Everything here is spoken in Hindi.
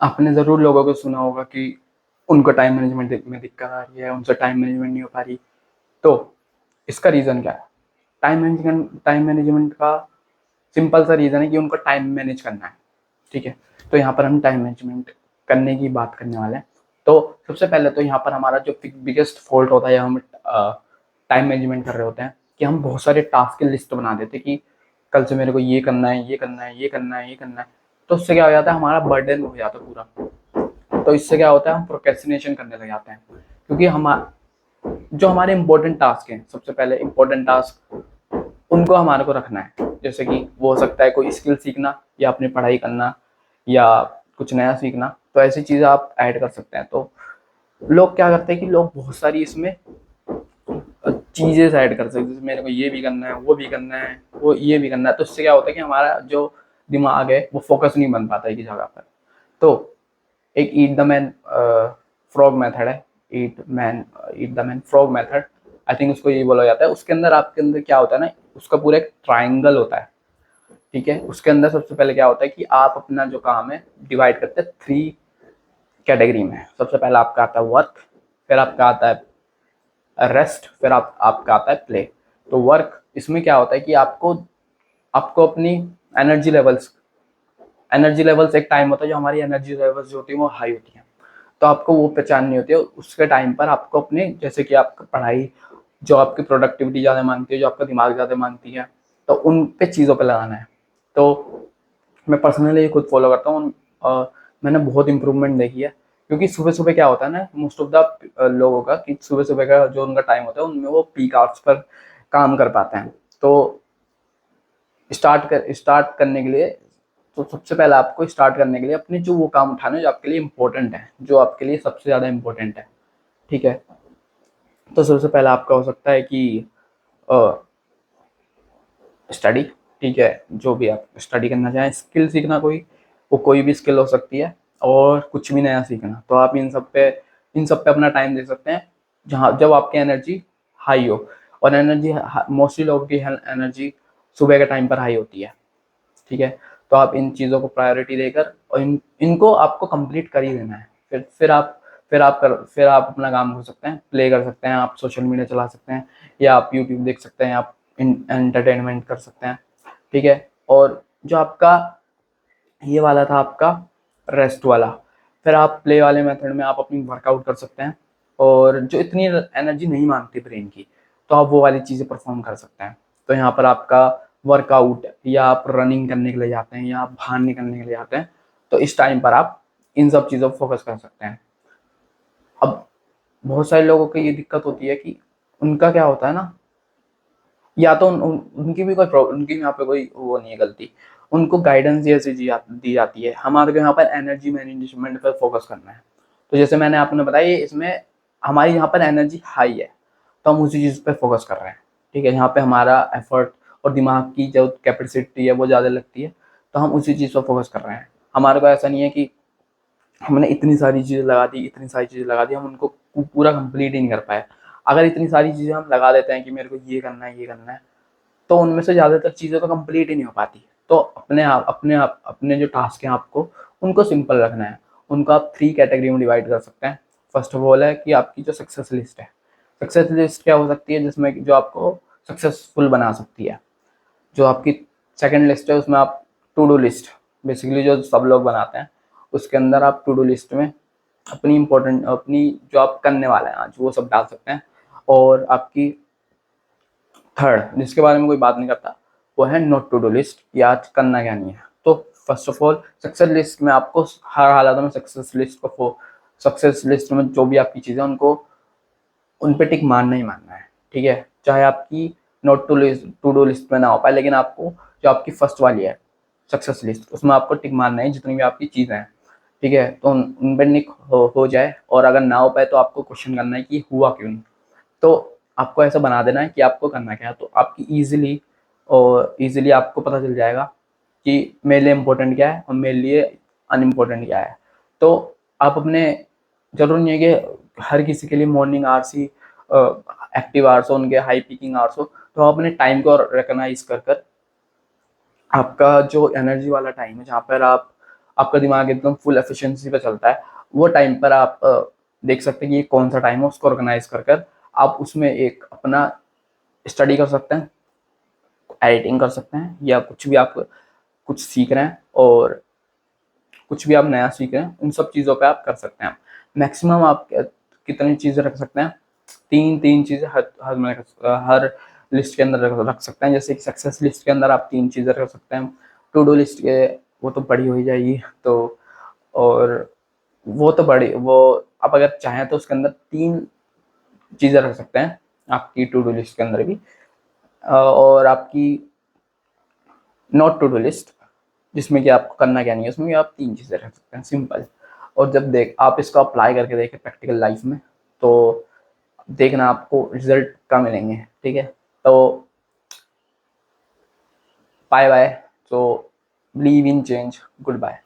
आपने ज़रूर लोगों को सुना होगा कि उनको टाइम मैनेजमेंट में दिक्कत आ रही है, उनसे टाइम मैनेजमेंट नहीं हो पा रही। तो इसका रीज़न क्या है? टाइम मैनेजमेंट का सिंपल सा रीज़न है कि उनको टाइम मैनेज करना है, ठीक है? तो यहाँ पर हम टाइम मैनेजमेंट करने की बात करने वाले हैं। तो सबसे पहले तो यहाँ पर हमारा जो बिगेस्ट फॉल्ट होता है, या हम टाइम मैनेजमेंट कर रहे होते हैं कि हम बहुत सारे टास्क की लिस्ट बना देते हैं कि कल से मेरे को ये करना है, ये करना है, ये करना है, ये करना है। तो उससे क्या हो जाता है, हमारा बर्डन हो जाता है पूरा। तो इससे क्या होता है, हम प्रोक्रेस्टिनेशन करने लग जाते हैं, क्योंकि हम जो हमारे इंपॉर्टेंट टास्क हैं, सबसे पहले इंपॉर्टेंट टास्क उनको हमारे को रखना है। जैसे कि वो हो सकता है कोई स्किल सीखना, या अपनी पढ़ाई करना, या कुछ नया सीखना। तो ऐसी चीज़ें आप ऐड कर सकते हैं। तो लोग क्या करते हैं कि लोग बहुत सारी इसमें चीज़ें ऐड कर सकते हैं, जैसे मेरे को ये भी करना है, वो भी करना है, वो ये भी करना है। तो इससे क्या होता है कि हमारा जो दिमाग है वो फोकस नहीं बन पाता है की जगह पर। तो एक eat the man frog method है, eat the man frog method, I think उसको ये बोला जाता है। उसके अंदर आपके अंदर क्या होता है ना, उसका पूरा एक ट्राइंगल होता है, ठीक है? उसके अंदर सबसे पहले क्या होता है कि आप अपना जो काम है डिवाइड करते हैं 3 कैटेगरी में। सबसे पहले आपका आता है वर्क, फिर आपका आता है रेस्ट, फिर आपका आता है प्ले। तो वर्क, इसमें क्या होता है कि आपको आपको अपनी एनर्जी लेवल्स एनर्जी लेवल्स एक टाइम होता है जो हमारी एनर्जी लेवल्स जो होती है वो हाई होती है। तो आपको वो पहचाननी होती है। उसके टाइम पर आपको अपने, जैसे कि आपका पढ़ाई जो आपकी प्रोडक्टिविटी ज़्यादा मांगती है, जो आपका दिमाग ज़्यादा मांगती है, तो उन पे चीज़ों पे लगाना है। तो मैं पर्सनली खुद फॉलो करता हूँ। मैंने बहुत इंप्रूवमेंट देखी है, क्योंकि सुबह सुबह क्या होता है ना, मोस्ट ऑफ द लोगों का, कि सुबह सुबह का जो उनका टाइम होता है उनमें वो पीक आवर्स पर काम कर पाते हैं। तो स्टार्ट करने के लिए, तो सबसे पहले आपको स्टार्ट करने के लिए अपने जो वो काम उठाने हैं जो आपके लिए इम्पोर्टेंट है, जो आपके लिए सबसे ज़्यादा इम्पोर्टेंट है, ठीक है? तो सबसे पहला आपका हो सकता है कि स्टडी, ठीक है? जो भी आप स्टडी करना चाहें, स्किल सीखना कोई, वो कोई भी स्किल हो सकती है, और कुछ भी नया सीखना। तो आप इन सब पे अपना टाइम दे सकते हैं, जहाँ जब आपकी एनर्जी हाई हो। और एनर्जी, मोस्टली लोगों की एनर्जी सुबह के टाइम पर हाई होती है, ठीक है? तो आप इन चीज़ों को प्रायोरिटी देकर, और इनको आपको कंप्लीट कर ही देना है। फिर आप अपना काम कर सकते हैं, प्ले कर सकते हैं, आप सोशल मीडिया चला सकते हैं, या आप यूट्यूब देख सकते हैं, आप एंटरटेनमेंट कर सकते हैं, ठीक है? और जो आपका ये वाला था आपका रेस्ट वाला, फिर आप प्ले वाले मेथड में आप अपनी वर्कआउट कर सकते हैं। और जो इतनी एनर्जी नहीं मांगती ब्रेन की, तो आप वो वाली चीज़ें परफॉर्म कर सकते हैं। तो यहाँ पर आपका वर्कआउट, या आप रनिंग करने के लिए जाते हैं, या आप बाहर निकलने के लिए जाते हैं, तो इस टाइम पर आप इन सब चीज़ों पर फोकस कर सकते हैं। अब बहुत सारे लोगों को ये दिक्कत होती है कि उनका क्या होता है ना, या तो उनकी भी कोई प्रॉब्लम, उनकी यहाँ पे कोई वो नहीं है गलती, उनको गाइडेंस जैसी दी जाती है। हमारे को यहाँ पर एनर्जी मैनेजमेंट पर फोकस करना है। तो जैसे मैंने आपने बताया, इसमें हमारी यहाँ पर एनर्जी हाई है, तो हम उसी चीज़ पे फोकस कर रहे हैं, ठीक है? यहाँ पे हमारा एफर्ट और दिमाग की जो कैपेसिटी है वो ज़्यादा लगती है, तो हम उसी चीज़ पर फोकस कर रहे हैं। हमारे को ऐसा नहीं है कि हमने इतनी सारी चीज़ें लगा दी, हम उनको पूरा कंप्लीट ही नहीं कर पाए। अगर इतनी सारी चीज़ें हम लगा देते हैं कि मेरे को ये करना है, तो उनमें से ज़्यादातर चीज़ें तो कंप्लीट ही नहीं हो पाती। तो अपने जो टास्क हैं आपको उनको सिंपल रखना है। उनको आप 3 कैटेगरी में डिवाइड कर सकते हैं। फर्स्ट ऑफ ऑल है कि आपकी जो सक्सेस लिस्ट है। सक्सेस लिस्ट क्या हो सकती है, जिसमें जो आपको सक्सेसफुल बना सकती है। जो आपकी सेकंड लिस्ट है, उसमें आप टू डू लिस्ट, बेसिकली जो सब लोग बनाते हैं, उसके अंदर आप टू डू लिस्ट में अपनी जो आप करने वाले हैं आज, वो सब डाल सकते हैं। और आपकी थर्ड, जिसके बारे में कोई बात नहीं करता, वो है नोट टू डू लिस्ट, कि आज करना क्या नहीं है। तो first of all success list में आपको हर हालात में सक्सेस लिस्ट में जो भी आपकी चीज़ें, उनको उन पे टिक मारना ही मारना है, ठीक है? चाहे आपकी नोट टू डू लिस्ट में ना हो पाए, लेकिन आपको जो आपकी फर्स्ट वाली है सक्सेस लिस्ट, उसमें आपको टिक मारना है जितनी भी आपकी चीज़ें हैं, ठीक है? तो उन पर टिक हो जाए, और अगर ना हो पाए तो आपको क्वेश्चन करना है कि हुआ क्यों नहीं। तो आपको ऐसा बना देना है कि आपको करना क्या है, तो आपकी ईजिली आपको पता चल जाएगा कि मेरे लिए इम्पोर्टेंट क्या है और मेरे लिए अनइम्पोर्टेंट क्या है। तो आप अपने, ज़रूरी नहीं है कि हर किसी के लिए मॉर्निंग आवर्स ही एक्टिव आवर्स हो, उनके हाई पीकिंग आवर्स हो। तो आप अपने टाइम को रिकॉग्नाइज कर आपका जो एनर्जी वाला टाइम है, जहाँ पर आप आपका दिमाग एकदम फुल एफिशिएंसी पे चलता है, वो टाइम पर आप देख सकते हैं कि ये कौन सा टाइम है, उसको ऑर्गेनाइज कर कर आप उसमें एक अपना स्टडी कर सकते हैं, एडिटिंग कर सकते हैं, या कुछ भी आप कुछ सीख रहे हैं और कुछ भी आप नया सीख रहे हैं, उन सब चीज़ों पे आप कर सकते हैं। मैक्सिमम आप कितनी चीज़ें रख सकते हैं, तीन तीन चीज़ें हर लिस्ट के अंदर रख सकते हैं। जैसे कि सक्सेस लिस्ट के अंदर आप तीन चीज़ें रख सकते हैं, टू डू लिस्ट के वो तो बड़ी हो ही जाएगी, तो और वो तो बड़ी वो आप अगर चाहें तो उसके अंदर तीन चीज़ें रख सकते हैं आपकी टू डू लिस्ट के अंदर भी, और आपकी नॉट टू डू लिस्ट जिसमें कि आपको करना क्या नहीं है, उसमें भी आप तीन चीज़ें रख सकते हैं, सिंपल। और जब देख आप इसको अप्लाई करके देखें प्रैक्टिकल लाइफ में, तो देखना आपको रिजल्ट कम मिलेंगे, ठीक है। तो बाय बाय, तो believe in change, good bye.